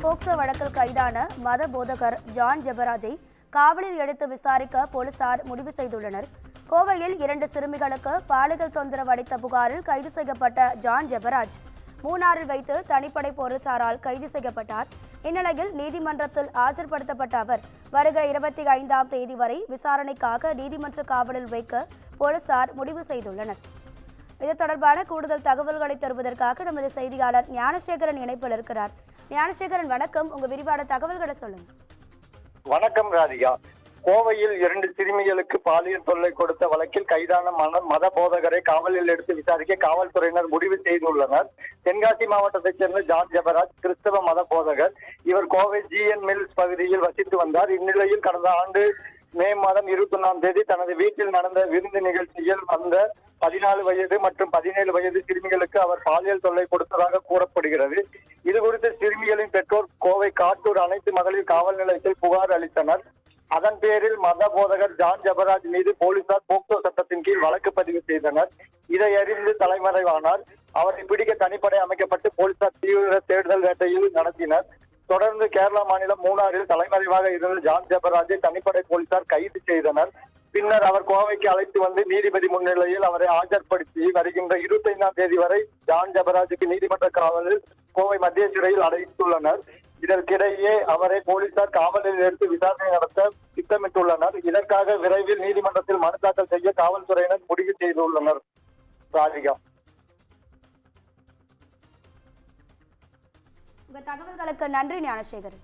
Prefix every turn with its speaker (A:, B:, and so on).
A: POCSO வழக்கில் கைதான மத போதகர் ஜான் ஜெபராஜை காவலில் எடுத்து விசாரிக்க போலீசார் முடிவு செய்துள்ளனர். கோவையில் 2 சிறுமிகளுக்கு பாலியல் தொந்தரவு அளித்த புகாரில் கைது செய்யப்பட்ட ஜான் ஜெபராஜ் மூணாறில் வைத்து தனிப்படை போலீசாரால் கைது செய்யப்பட்டார். இந்நிலையில் நீதிமன்றத்தில் ஆஜர்படுத்தப்பட்ட அவர் வருகிற 25ஆம் தேதி வரை விசாரணைக்காக நீதிமன்ற காவலில் வைக்க போலீசார் முடிவு செய்துள்ளனர். இது தொடர்பான கூடுதல் தகவல்களை தருவதற்காக நமது செய்தியாளர் ஞானசேகரன் இணைப்பில் இருக்கிறார். ஞானசேகரன் வணக்கம், உங்க விரிவான தகவல்களை சொல்லுங்க.
B: வணக்கம் ராதிகா. கோவையில் 2 சிறுமிகளுக்கு பாலியல் தொல்லை கொடுத்த வழக்கில் கைதான மத போதகரை காவலில் எடுத்து விசாரிக்க காவல்துறையினர் முடிவு செய்துள்ளனர். தென்காசி மாவட்டத்தைச் சேர்ந்த ஜான் ஜெபராஜ் கிறிஸ்தவ மத போதகர். இவர் கோவை GN மில்ஸ் பகுதியில் வசித்து வந்தார். இந்நிலையில் கடந்த ஆண்டு மே மாதம் 21ஆம் தேதி தனது வீட்டில் நடந்த விருந்து நிகழ்ச்சியில் வந்த 14 வயது மற்றும் 17 வயது சிறுமிகளுக்கு அவர் பாலியல் தொல்லை கொடுத்ததாக கூறப்படுகிறது. இதுகுறித்து சிறுமிகளின் பெற்றோர் கோவை காட்டூர் அனைத்து மகளிர் காவல் நிலையத்தில் புகார் அளித்தனர். அதன் பேரில் மத போதகர் ஜான் ஜெபராஜ் மீது போலீசார் போக்சோ சட்டத்தின் கீழ் வழக்கு பதிவு செய்தனர். இதை அறிந்து தலைமறைவானார். அவரை பிடிக்க தனிப்படை அமைக்கப்பட்டு போலீசார் தீவிர தேடுதல் வேட்டையில் நடத்தினர். தொடர்ந்து கேரளா மாநிலம் மூணாறில் தலைமறைவாக இருந்த ஜான் ஜெபராஜை தனிப்படை போலீசார் கைது செய்தனர். பின்னர் அவர் கோவைக்கு அழைத்து வந்து நீதிபதி முன்னிலையில் அவரை ஆஜர்படுத்தி வருகின்ற 25ஆம் தேதி வரை ஜான் ஜெபராஜுக்கு நீதிமன்ற காவலில் கோவை மத்திய சிறையில் அடைத்துள்ளனர். இதற்கிடையே அவரை போலீசார் காவலில் எடுத்து விசாரணை நடத்த திட்டமிட்டுள்ளனர். இதற்காக விரைவில் நீதிமன்றத்தில் மனு தாக்கல் செய்ய காவல்துறையினர் முடிவு செய்துள்ளனர். ராதிகா,
A: உங்க தகவல்களுக்கு நன்றி ஞானசேகரன்.